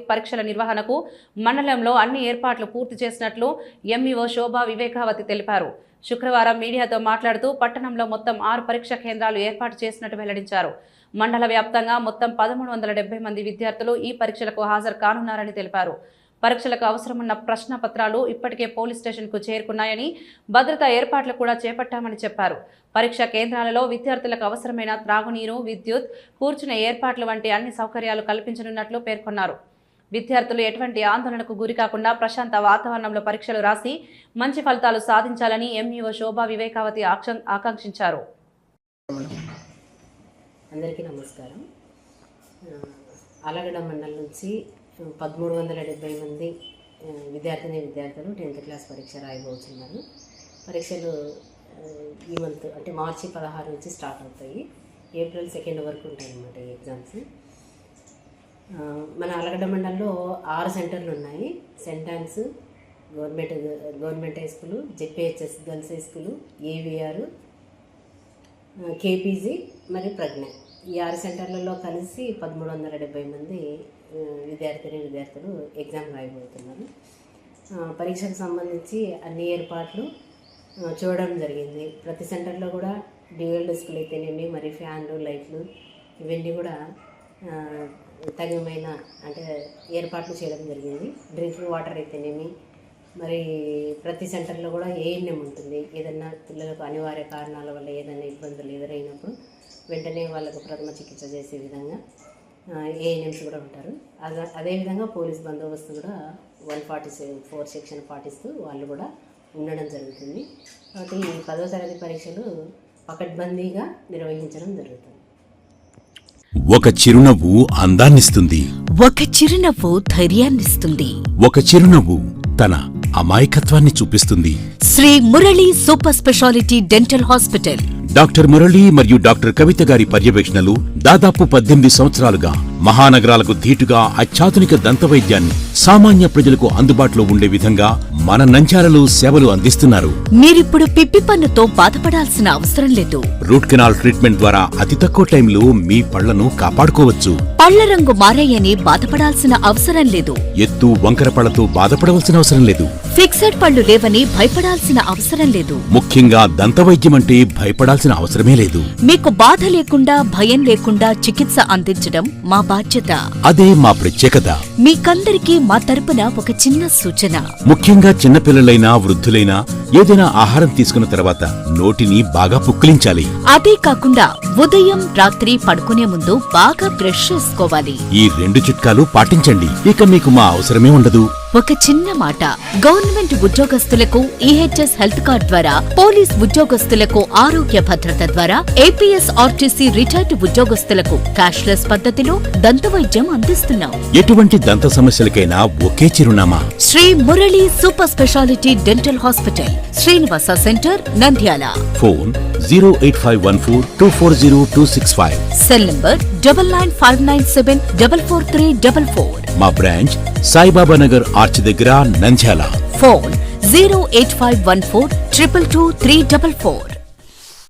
పరీక్షల నిర్వహణకు మండలంలో అన్ని ఏర్పాట్లు పూర్తి చేసినట్లు ఎంఈఓ శోభా వివేకావతి తెలిపారు. శుక్రవారం మీడియాతో మాట్లాడుతూ పట్టణంలో మొత్తం 6 పరీక్షా కేంద్రాలు ఏర్పాటు చేసినట్టు వెల్లడించారు. మండల వ్యాప్తంగా మొత్తం 1370 మంది విద్యార్థులు ఈ పరీక్షలకు హాజరు కానున్నారని తెలిపారు. పరీక్షలకు అవసరమున్న ప్రశ్న పత్రాలు ఇప్పటికే పోలీస్ స్టేషన్కు చేరుకున్నాయని, భద్రతా ఏర్పాట్లు కూడా చేపట్టామని చెప్పారు. పరీక్షా కేంద్రాలలో విద్యార్థులకు అవసరమైన త్రాగునీరు, విద్యుత్, కూర్చునే ఏర్పాట్లు వంటి అన్ని సౌకర్యాలు కల్పించనున్నట్లు పేర్కొన్నారు. విద్యార్థులు ఎటువంటి ఆందోళనకు గురికాకుండా ప్రశాంత వాతావరణంలో పరీక్షలు రాసి మంచి ఫలితాలు సాధించాలని ఎంఈఓ శోభా వివేకావతి ఆకాంక్షించారు. అందరికీ నమస్కారం. ఆలగడ్డ మండలం నుంచి 1370 మంది విద్యార్థులు 10th క్లాస్ పరీక్ష రాయబోతున్నారు. పరీక్షలు ఈ మంత్ అంటే మార్చి 16 నుంచి స్టార్ట్ అవుతాయి. ఏప్రిల్ 2 వరకు ఉంటాయి అన్నమాట ఈ ఎగ్జామ్స్. మన ఆలగడ్డ మండలంలో 6 సెంటర్లు ఉన్నాయి. Saint Ann's government high school, ZPHS girls high school, AVR, KPG మరియు ప్రజ్ఞ. ఈ 6 సెంటర్లలో కలిసి 1370 మంది విద్యార్థులు ఎగ్జామ్ రాయబోతున్నారు. పరీక్షకు సంబంధించి అన్ని ఏర్పాట్లు చూడడం జరిగింది. ప్రతి సెంటర్లో కూడా డ్యూయల్ డెస్క్లు అయితేనేమి, మరి ఫ్యాన్లు, లైట్లు ఇవన్నీ కూడా తగినమైన అంటే ఏర్పాట్లు చేయడం జరిగింది. డ్రింకింగ్ వాటర్ అయితేనేమి, మరి ప్రతి సెంటర్లో కూడా ఏఎన్ఎం ఉంటుంది. ఏదైనా పిల్లలకు అనివార్య కారణాల వల్ల ఏదైనా ఇబ్బందులు ఎదురైనప్పుడు వెంటనే వాళ్ళకు ప్రథమ చికిత్స చేసే విధంగా ఏఎన్ఎంస్ కూడా ఉంటారు. అదేవిధంగా పోలీస్ బందోబస్తు కూడా 144 సెక్షన్ పాటిస్తూ వాళ్ళు కూడా ఉండడం జరుగుతుంది. కాబట్టి ఈ 10వ తరగతి పరీక్షలు పకడ్బందీగా నిర్వహించడం జరుగుతుంది. ఒక చిరునవ్వు అందాన్నిస్తుంది, ఒక చిరునవ్వు ధైర్యాన్నిస్తుంది, ఒక చిరునవ్వు తన అమాయకత్వాన్ని చూపిస్తుంది. Sri Murali super speciality dental hospital. Doctor Murali మరియు డాక్టర్ కవిత గారి పర్యవేక్షణలు దాదాపు 18 సంవత్సరాలుగా మహానగరాలకు ధీటుగా అత్యాధునిక దంతవైద్యాన్ని సామాన్య ప్రజలకు అందుబాటులో ఉండే విధంగా మన నంద్యాలలో సేవలు అందిస్తున్నారు. మీరిప్పుడు పిప్పి పన్నుతో బాధపడాల్సిన అవసరం లేదు. రూట్ కెనాల్ ట్రీట్మెంట్ ద్వారా అతి తక్కువ టైంలో మీ పళ్లను కాపాడుకోవచ్చు. పళ్ల రంగు మారాయని బాధపడాల్సిన అవసరం లేదు. ఎత్తు వంకర పళ్లతో బాధపడవలసిన అవసరం లేదు. ఫిక్సెడ్ పళ్లు లేవని భయపడాల్సిన అవసరం లేదు. ముఖ్యంగా దంతవైద్యం అంటే భయపడాల్సిన అవసరమే లేదు. మీకు బాధ లేకుండా, భయం లేకుండా చికిత్స అందించడం మా బాధ్యత. అదే మా ప్రత్యేకత. మీకందరికీ మా తరపున ఒక చిన్న సూచన. ముఖ్యంగా చిన్నపిల్లలైనా వృద్ధులైనా ఏదైనా ఆహారం తీసుకున్న తర్వాత నోటిని బాగా పుక్కిలించాలి. అదే కాకుండా ఉదయం, రాత్రి పడుకునే ముందు బాగా బ్రష్ చేసుకోవాలి. ఈ 2 చిట్కాలు పాటించండి, ఇక మీకు మా అవసరమే ఉండదు. ఒక చిన్న మాట, గవర్నమెంట్ ఉద్యోగస్తులకు ఈహెచ్ఎస్ హెల్త్ కార్డ్ ద్వారా, పోలీస్ ఉద్యోగస్తులకు ఆరోగ్య భద్రత ద్వారా, ఏపీఎస్ ఆర్టీసీ రిటైర్డ్ ఉద్యోగస్తులకు క్యాష్లెస్ పద్ధతిలో దంతవైద్యం అందిస్తున్నాం. ఎటువంటి దంత సమస్యలకైనా ఒకే చిరునామా, Sri Murali super speciality dental hospital, Srinivasa centre, Nandyal. Phone 08514240265. Cell number 9959744344. మా బ్రాంచ్ సాయిబాబా నగర్ ఆర్చ్ దగ్గర, నంద్యాల. ఫోన్ 08514222344.